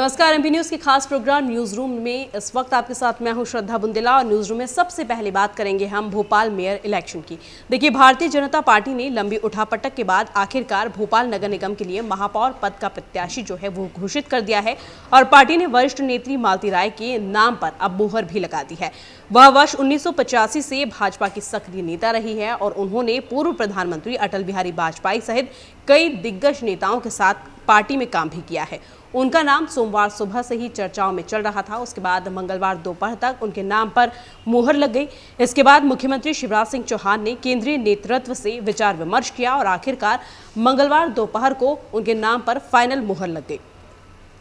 नमस्कार। MP news के खास प्रोग्राम न्यूज रूम में इस वक्त आपके साथ मैं हूं श्रद्धा बुंदेला और न्यूज रूम में सबसे पहले बात करेंगे हम भोपाल मेयर इलेक्शन की। देखिए, भारतीय जनता पार्टी ने लंबी उठापटक के बाद आखिरकार भोपाल नगर निगम के लिए महापौर पद का प्रत्याशी जो है वो घोषित कर दिया है और पार्टी ने वरिष्ठ नेत्री मालती राय के नाम पर अब मुहर भी लगा दी है। वह वर्ष 1985 से भाजपा की सक्रिय नेता रही है और उन्होंने पूर्व प्रधानमंत्री अटल बिहारी वाजपेयी सहित कई दिग्गज नेताओं के साथ पार्टी में काम भी किया है। उनका नाम सोमवार सुबह से ही चर्चाओं में चल रहा था। उसके बाद मंगलवार दोपहर तक उनके नाम पर मुहर लग गई। इसके बाद मुख्यमंत्री शिवराज सिंह चौहान ने केंद्रीय नेतृत्व से विचार विमर्श किया और आखिरकार मंगलवार दोपहर को उनके नाम पर फाइनल मुहर लग गई।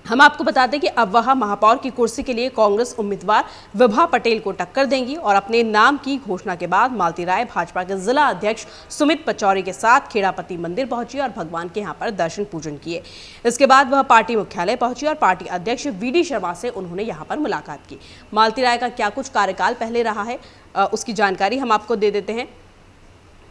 हम आपको बता दें कि अब वह महापौर की कुर्सी के लिए कांग्रेस उम्मीदवार विभा पटेल को टक्कर देंगी और अपने नाम की घोषणा के बाद मालती राय भाजपा के जिला अध्यक्ष सुमित पचौरी के साथ खेड़ापति मंदिर पहुंची और भगवान के यहां पर दर्शन पूजन किए। इसके बाद वह पार्टी मुख्यालय पहुंची और पार्टी अध्यक्ष वीडी शर्मा से उन्होंने यहां पर मुलाकात की। मालती राय का क्या कुछ कार्यकाल पहले रहा है उसकी जानकारी हम आपको दे देते हैं।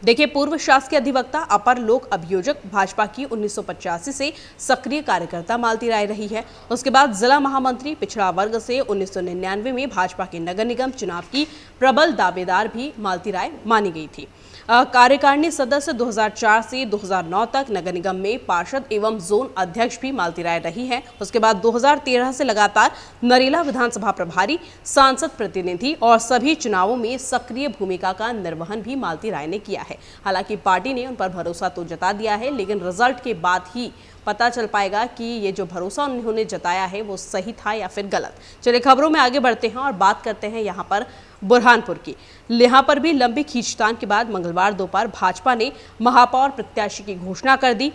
देखिए, पूर्व शासकीय अधिवक्ता, अपर लोक अभियोजक, भाजपा की 1985 से सक्रिय कार्यकर्ता मालती राय रही है। उसके बाद जिला महामंत्री, पिछड़ा वर्ग से 1999 में भाजपा के नगर निगम चुनाव की प्रबल दावेदार भी मालती राय मानी गई थी। कार्यकारिणी सदस्य 2004 से 2009 तक नगर निगम में पार्षद एवं जोन अध्यक्ष भी मालती राय रही है। उसके बाद 2013 से लगातार नरेला विधानसभा प्रभारी, सांसद प्रतिनिधि और सभी चुनावों में सक्रिय भूमिका का निर्वहन भी मालती राय ने किया है। हालांकि पार्टी ने उन पर भरोसा तो जता दिया है, लेकिन रिजल्ट के बाद ही पता चल पाएगा कि ये जो भरोसा उन्होंने जताया है वो सही था या फिर गलत। चलिए खबरों में आगे बढ़ते हैं और बात करते हैं यहाँ पर बुरहानपुर की। यहाँ पर भी लंबी खींचतान के बाद मंगलवार दोपहर भाजपा ने महापौर प्रत्याशी की घोषणा कर दी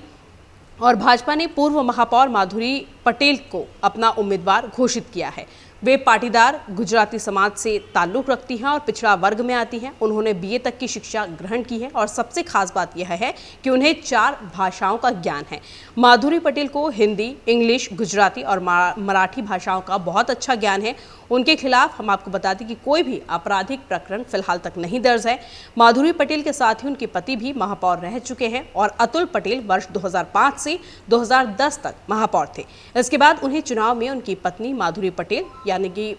और भाजपा ने पूर्व महापौर माधुरी पटेल को अपना उम्मीदवार घोषित किया है। वे पाटीदार गुजराती समाज से ताल्लुक रखती हैं और पिछड़ा वर्ग में आती हैं। उन्होंने बीए तक की शिक्षा ग्रहण की है और सबसे खास बात यह है कि उन्हें 4 भाषाओं का ज्ञान है। माधुरी पटेल को हिंदी, इंग्लिश, गुजराती और मराठी भाषाओं का बहुत अच्छा ज्ञान है। उनके खिलाफ हम आपको बता दें कि कोई भी आपराधिक प्रकरण फिलहाल तक नहीं दर्ज है। माधुरी पटेल के साथ ही उनके पति भी महापौर रह चुके हैं और अतुल पटेल वर्ष 2005 से 2010 तक महापौर थे। इसके बाद उन्हें चुनाव में उनकी पत्नी माधुरी पटेल यानी कि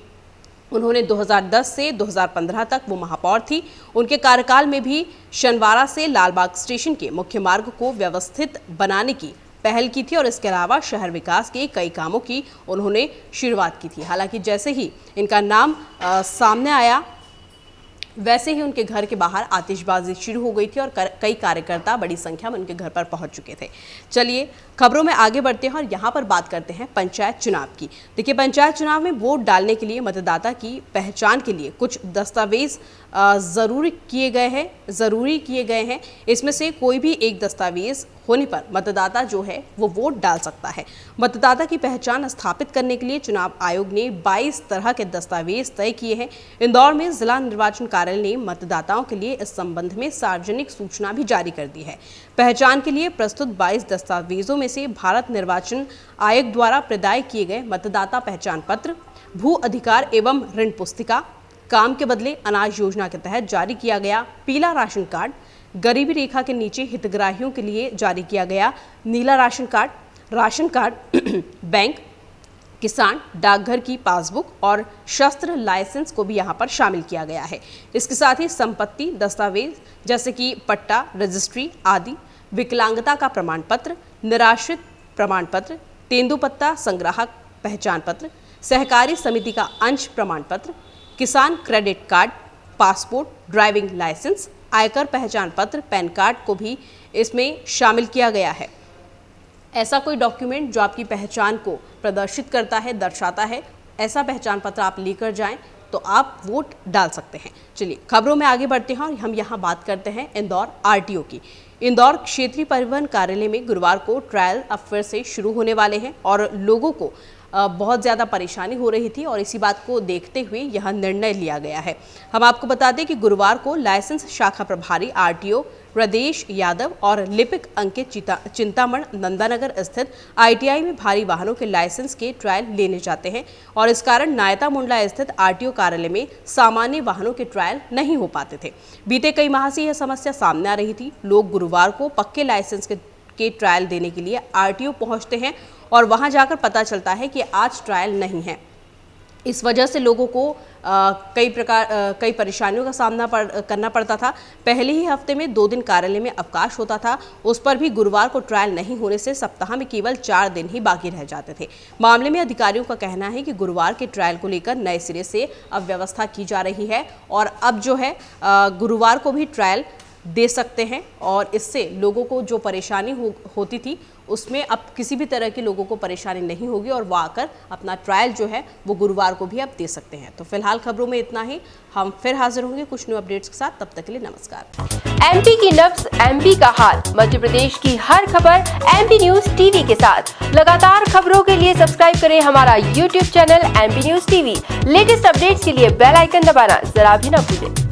उन्होंने 2010 से 2015 तक वो महापौर थी। उनके कार्यकाल में भी शनिवारा से लालबाग स्टेशन के मुख्य मार्ग को व्यवस्थित बनाने की पहल की थी और इसके अलावा शहर विकास के कई कामों की उन्होंने शुरुआत की थी। हालांकि जैसे ही इनका नाम सामने आया वैसे ही उनके घर के बाहर आतिशबाजी शुरू हो गई थी और कई कार्यकर्ता बड़ी संख्या में उनके घर पर पहुंच चुके थे। चलिए खबरों में आगे बढ़ते हैं और यहाँ पर बात करते हैं पंचायत चुनाव की। देखिए, पंचायत चुनाव में वोट डालने के लिए मतदाता की पहचान के लिए कुछ दस्तावेज ज़रूरी किए गए हैं। इसमें से कोई भी एक दस्तावेज होने पर मतदाता जो है वो वोट डाल सकता है। मतदाता की पहचान स्थापित करने के लिए चुनाव आयोग ने 22 तरह के दस्तावेज तय किए हैं। इंदौर में जिला निर्वाचन कार्यालय ने मतदाताओं के लिए इस संबंध में सार्वजनिक सूचना भी जारी कर दी है। पहचान के लिए प्रस्तुत 22 दस्तावेजों में से भारत निर्वाचन आयोग द्वारा प्रदाय किए गए मतदाता पहचान पत्र, भू अधिकार एवं ऋण पुस्तिका, काम के बदले अनाज योजना के तहत जारी किया गया पीला राशन कार्ड, गरीबी रेखा के नीचे हितग्राहियों के लिए जारी किया गया नीला राशन कार्ड, बैंक, किसान, डाकघर की पासबुक और शस्त्र लाइसेंस को भी यहां पर शामिल किया गया है। इसके साथ ही संपत्ति दस्तावेज जैसे कि पट्टा, रजिस्ट्री आदि, विकलांगता का प्रमाण पत्र, निराश्रित प्रमाण पत्र, तेंदुपत्ता संग्राहक पहचान पत्र, सहकारी समिति का अंश प्रमाण पत्र, किसान credit card, passport, driving licence, आयकर पहचान पत्र, पैन कार्ड को भी इसमें शामिल किया गया है। ऐसा कोई डॉक्यूमेंट जो आपकी पहचान को प्रदर्शित करता है, दर्शाता है, ऐसा पहचान पत्र आप लेकर जाएं तो आप वोट डाल सकते हैं। चलिए खबरों में आगे बढ़ते हैं और हम यहाँ बात करते हैं इंदौर आरटीओ की। इंदौर क्षेत्रीय परिवहन कार्यालय में गुरुवार को ट्रायल अब फिर से शुरू होने वाले हैं और लोगों को बहुत ज़्यादा परेशानी हो रही थी और इसी बात को देखते हुए यह निर्णय लिया गया है। हम आपको बता दें कि गुरुवार को लाइसेंस शाखा प्रभारी आरटीओ प्रदेश यादव और लिपिक अंकित चिंतामण नंदानगर स्थित आईटीआई में भारी वाहनों के लाइसेंस के ट्रायल लेने जाते हैं और इस कारण नायता मुंडला स्थित आरटीओ कार्यालय में सामान्य वाहनों के ट्रायल नहीं हो पाते थे। बीते कई माह से यह समस्या सामने आ रही थी। लोग गुरुवार को पक्के लाइसेंस के ट्रायल देने के लिए आरटीओ पहुंचते हैं और वहां जाकर पता चलता है कि आज ट्रायल नहीं है। इस वजह से लोगों को कई परेशानियों का सामना करना पड़ता था। पहले ही हफ्ते में 2 दिन कार्यालय में अवकाश होता था, उस पर भी गुरुवार को ट्रायल नहीं होने से सप्ताह में केवल 4 दिन ही बाकी रह जाते थे। मामले में अधिकारियों का कहना है कि गुरुवार के ट्रायल को लेकर नए सिरे से अब व्यवस्था की जा रही है और अब जो है गुरुवार को भी ट्रायल दे सकते हैं और इससे लोगों को जो परेशानी होती थी उसमें अब किसी भी तरह के लोगों को परेशानी नहीं होगी और वो आकर अपना ट्रायल जो है वो गुरुवार को भी अब दे सकते हैं। तो फिलहाल खबरों में इतना ही, हम फिर हाजिर होंगे कुछ न्यू अपडेट्स के साथ, तब तक के लिए नमस्कार। एमपी की नब्ज, एमपी का हाल, मध्य प्रदेश की हर खबर एमपी न्यूज टीवी के साथ। लगातार खबरों के लिए सब्सक्राइब करें हमारा YouTube channel MP news TV. Latest updates के लिए बेल आइकन दबाना जरा भी न भूलें।